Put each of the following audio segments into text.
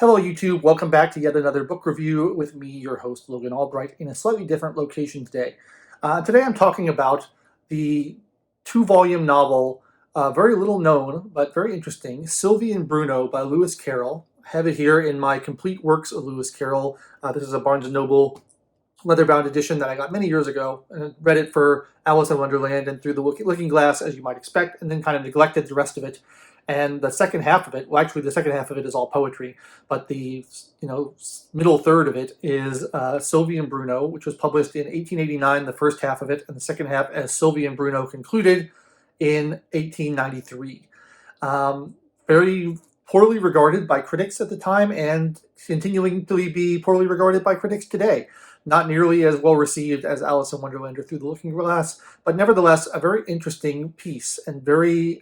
Hello YouTube, welcome back to yet another book review with me, your host Logan Albright, in a slightly different location today. Today I'm talking about the two-volume novel, very little known but very interesting, Sylvie and Bruno by Lewis Carroll. I have it here in my complete works of Lewis Carroll. This is a Barnes & Noble leather-bound edition that I got many years ago, and read it for Alice in Wonderland and Through the Looking Glass, as you might expect, and then kind of neglected the rest of it. And the second half of it, well, actually, the second half of it is all poetry, but the middle third of it is Sylvie and Bruno, which was published in 1889, the first half of it, and the second half as Sylvie and Bruno concluded in 1893. Very poorly regarded by critics at the time, and continuing to be poorly regarded by critics today. Not nearly as well received as Alice in Wonderland or Through the Looking Glass, but nevertheless a very interesting piece and very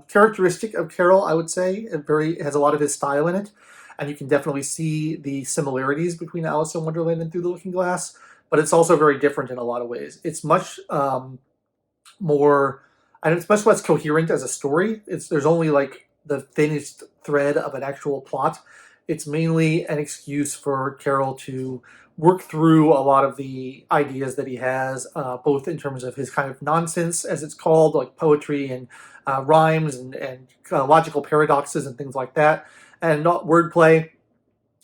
characteristic of Carroll, I would say. It has a lot of his style in it, and you can definitely see the similarities between Alice in Wonderland and Through the Looking Glass, but it's also very different in a lot of ways. It's much more, and it's much less coherent as a story. There's only like the thinnest thread of an actual plot. It's mainly an excuse for Carroll to work through a lot of the ideas that he has, both in terms of his kind of nonsense, as it's called, like poetry and rhymes and logical paradoxes and things like that, and wordplay,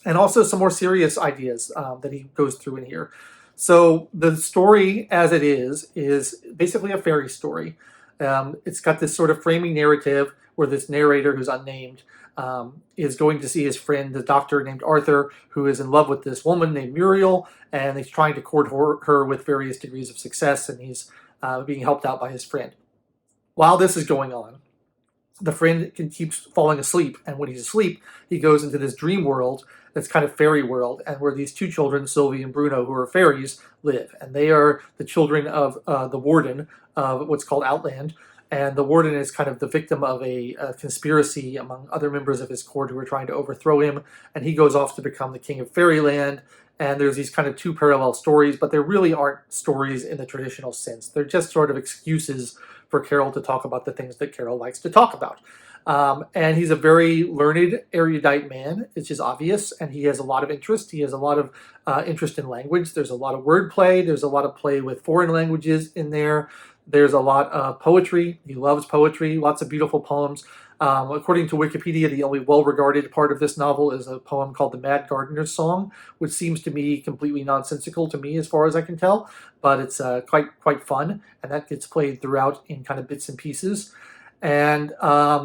and also some more serious ideas that he goes through in here. So the story, as it is basically a fairy story. It's got this sort of framing narrative where this narrator, who's unnamed, is going to see his friend, the doctor named Arthur, who is in love with this woman named Muriel, and he's trying to court her with various degrees of success, and he's being helped out by his friend. While this is going on, the friend keeps falling asleep, and when he's asleep, he goes into this dream world that's kind of fairy world, and where these two children, Sylvie and Bruno, who are fairies, live. And they are the children of the warden of what's called Outland. And the warden is kind of the victim of a conspiracy among other members of his court who are trying to overthrow him. And he goes off to become the king of fairyland. And there's these kind of two parallel stories, but there really aren't stories in the traditional sense. They're just sort of excuses for Carroll to talk about the things that Carroll likes to talk about. And he's a very learned, erudite man, which is obvious, and he has a lot of interest. He has a lot of interest in language. There's a lot of wordplay. There's a lot of play with foreign languages in there. There's a lot of poetry. He loves poetry, lots of beautiful poems. According to Wikipedia, the only well-regarded part of this novel is a poem called The Mad Gardener's Song, which seems to me completely nonsensical to me as far as I can tell, but it's quite fun, and that gets played throughout in kind of bits and pieces. And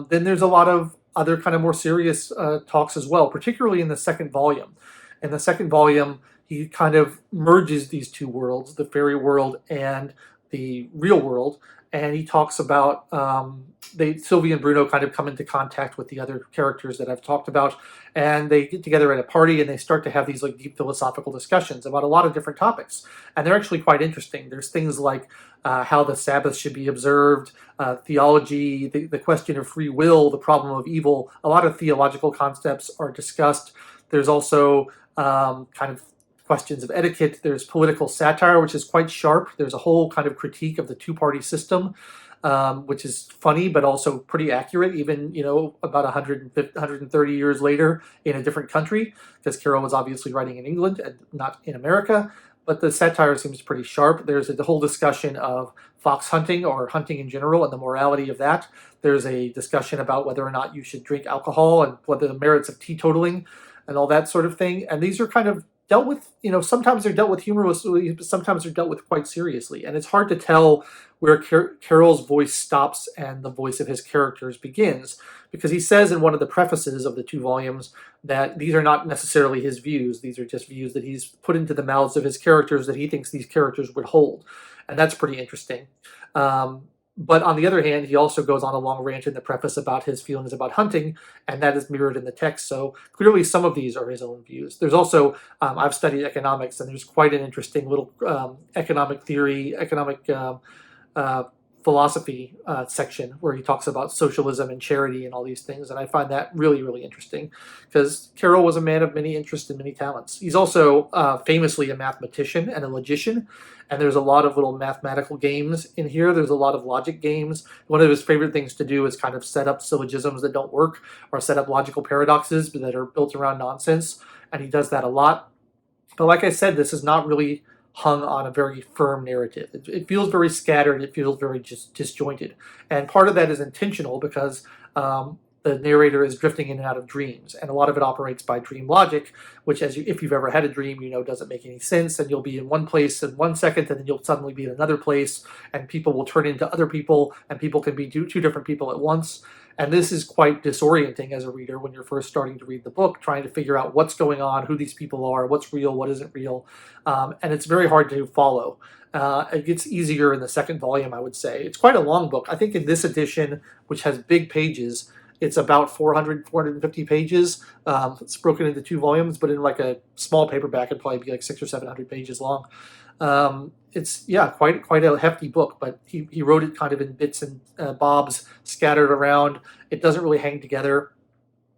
then there's a lot of other kind of more serious talks as well, particularly in the second volume. In the second volume, he kind of merges these two worlds, the fairy world and the real world, and he talks about Sylvie and Bruno kind of come into contact with the other characters that I've talked about, and they get together at a party and they start to have these like deep philosophical discussions about a lot of different topics, and they're actually quite interesting. There's things like how the Sabbath should be observed, theology, the question of free will, the problem of evil. A lot of theological concepts are discussed. There's also kind of questions of etiquette. There's political satire, which is quite sharp. There's a whole kind of critique of the two-party system, which is funny, but also pretty accurate, even, about 130 years later in a different country, because Carroll was obviously writing in England and not in America. But the satire seems pretty sharp. There's a whole discussion of fox hunting or hunting in general and the morality of that. There's a discussion about whether or not you should drink alcohol and what the merits of teetotaling and all that sort of thing. And these are kind of dealt with, sometimes they're dealt with humorously, but sometimes they're dealt with quite seriously. And it's hard to tell where Carroll's voice stops and the voice of his characters begins, because he says in one of the prefaces of the two volumes that these are not necessarily his views. These are just views that he's put into the mouths of his characters that he thinks these characters would hold. And that's pretty interesting. But on the other hand, he also goes on a long rant in the preface about his feelings about hunting, and that is mirrored in the text. So clearly some of these are his own views. There's also, I've studied economics, and there's quite an interesting little economic theory, economic philosophy section where he talks about socialism and charity and all these things, and I find that really, really interesting because Carroll was a man of many interests and many talents. He's also famously a mathematician and a logician, and there's a lot of little mathematical games in here. There's a lot of logic games. One of his favorite things to do is kind of set up syllogisms that don't work or set up logical paradoxes that are built around nonsense, and he does that a lot. But like I said, this is not really hung on a very firm narrative. It feels very scattered. It feels very just disjointed. And part of that is intentional because the narrator is drifting in and out of dreams. And a lot of it operates by dream logic, which if you've ever had a dream, you know doesn't make any sense. And you'll be in one place in 1 second, and then you'll suddenly be in another place, and people will turn into other people, and people can be two different people at once. And this is quite disorienting as a reader when you're first starting to read the book, trying to figure out what's going on, who these people are, what's real, what isn't real. And it's very hard to follow. It gets easier in the second volume, I would say. It's quite a long book. I think in this edition, which has big pages, it's about 450 pages. It's broken into 2 volumes, but in like a small paperback, it'd probably be like 600 or 700 pages long. It's quite a hefty book, but he wrote it kind of in bits and bobs scattered around. It doesn't really hang together.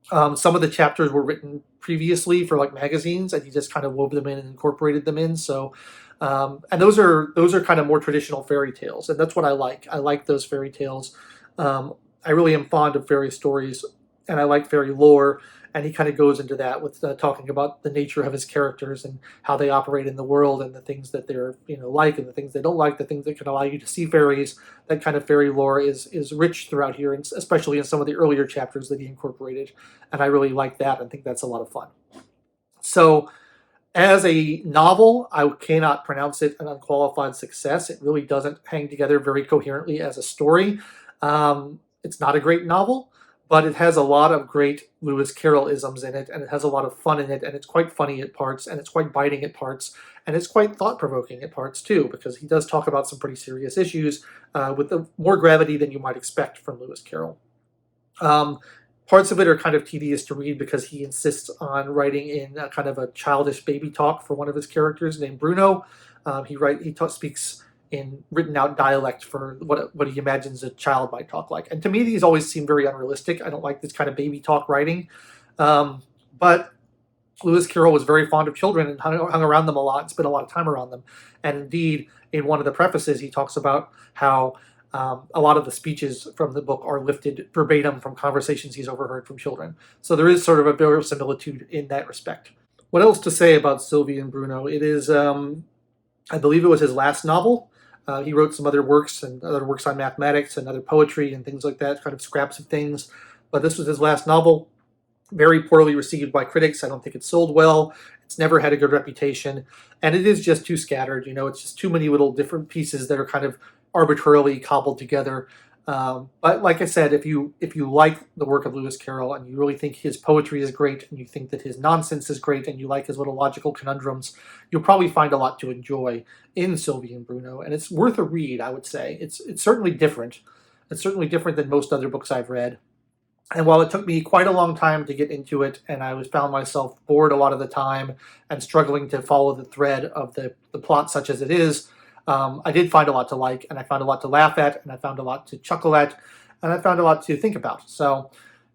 Some of the chapters were written previously for like magazines, and he just kind of wove them in and incorporated them in. So, and those are kind of more traditional fairy tales, and that's what I like. I like those fairy tales. I really am fond of fairy stories, and I like fairy lore. And he kind of goes into that with talking about the nature of his characters and how they operate in the world and the things that they're like and the things they don't like, the things that can allow you to see fairies. That kind of fairy lore is rich throughout here, and especially in some of the earlier chapters that he incorporated. And I really like that and think that's a lot of fun. So as a novel, I cannot pronounce it an unqualified success. It really doesn't hang together very coherently as a story. It's not a great novel, but it has a lot of great Lewis Carroll-isms in it, and it has a lot of fun in it, and it's quite funny at parts, and it's quite biting at parts, and it's quite thought-provoking at parts too, because he does talk about some pretty serious issues with more gravity than you might expect from Lewis Carroll. Parts of it are kind of tedious to read because he insists on writing in a kind of a childish baby talk for one of his characters named Bruno. He speaks in written out dialect for what he imagines a child might talk like. And to me, these always seem very unrealistic. I don't like this kind of baby talk writing. But Lewis Carroll was very fond of children and hung around them a lot and spent a lot of time around them. And indeed, in one of the prefaces, he talks about how a lot of the speeches from the book are lifted verbatim from conversations he's overheard from children. So there is sort of a verisimilitude in that respect. What else to say about Sylvie and Bruno? It is, I believe it was his last novel. He wrote some other works and other works on mathematics and other poetry and things like that, kind of scraps of things. But this was his last novel. Very poorly received by critics. I don't think it sold well. It's never had a good reputation. And it is just too scattered. It's just too many little different pieces that are kind of arbitrarily cobbled together. But like I said, if you like the work of Lewis Carroll and you really think his poetry is great and you think that his nonsense is great and you like his little logical conundrums, you'll probably find a lot to enjoy in Sylvie and Bruno. And it's worth a read, I would say. It's certainly different. It's certainly different than most other books I've read. And while it took me quite a long time to get into it, and I found myself bored a lot of the time and struggling to follow the thread of the plot such as it is, I did find a lot to like, and I found a lot to laugh at, and I found a lot to chuckle at, and I found a lot to think about. So,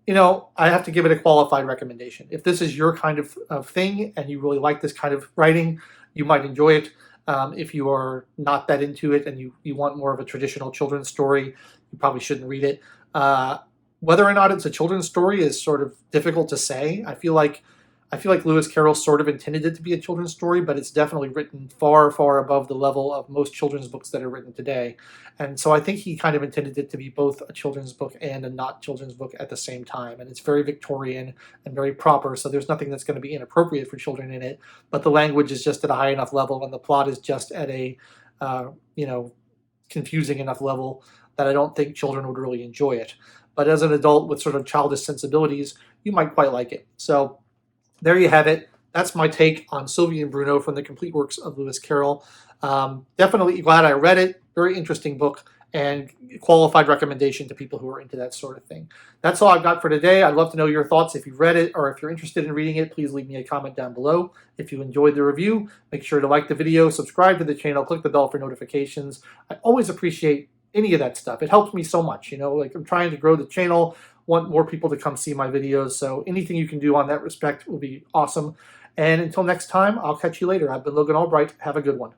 I have to give it a qualified recommendation. If this is your kind of thing, and you really like this kind of writing, you might enjoy it. If you are not that into it, and you want more of a traditional children's story, you probably shouldn't read it. Whether or not it's a children's story is sort of difficult to say. I feel like Lewis Carroll sort of intended it to be a children's story, but it's definitely written far, far above the level of most children's books that are written today. And so I think he kind of intended it to be both a children's book and a not children's book at the same time. And it's very Victorian and very proper, so there's nothing that's going to be inappropriate for children in it. But the language is just at a high enough level, and the plot is just at a, confusing enough level that I don't think children would really enjoy it. But as an adult with sort of childish sensibilities, you might quite like it. So there you have it. That's my take on Sylvie and Bruno from the complete works of Lewis Carroll. Definitely glad I read it. Very interesting book and qualified recommendation to people who are into that sort of thing. That's all I've got for today. I'd love to know your thoughts. If you've read it or if you're interested in reading it, please leave me a comment down below. If you enjoyed the review, make sure to like the video, subscribe to the channel, click the bell for notifications. I always appreciate any of that stuff. It helps me so much. Like I'm trying to grow the channel, want more people to come see my videos. So anything you can do on that respect will be awesome. And until next time, I'll catch you later. I've been Logan Albright. Have a good one.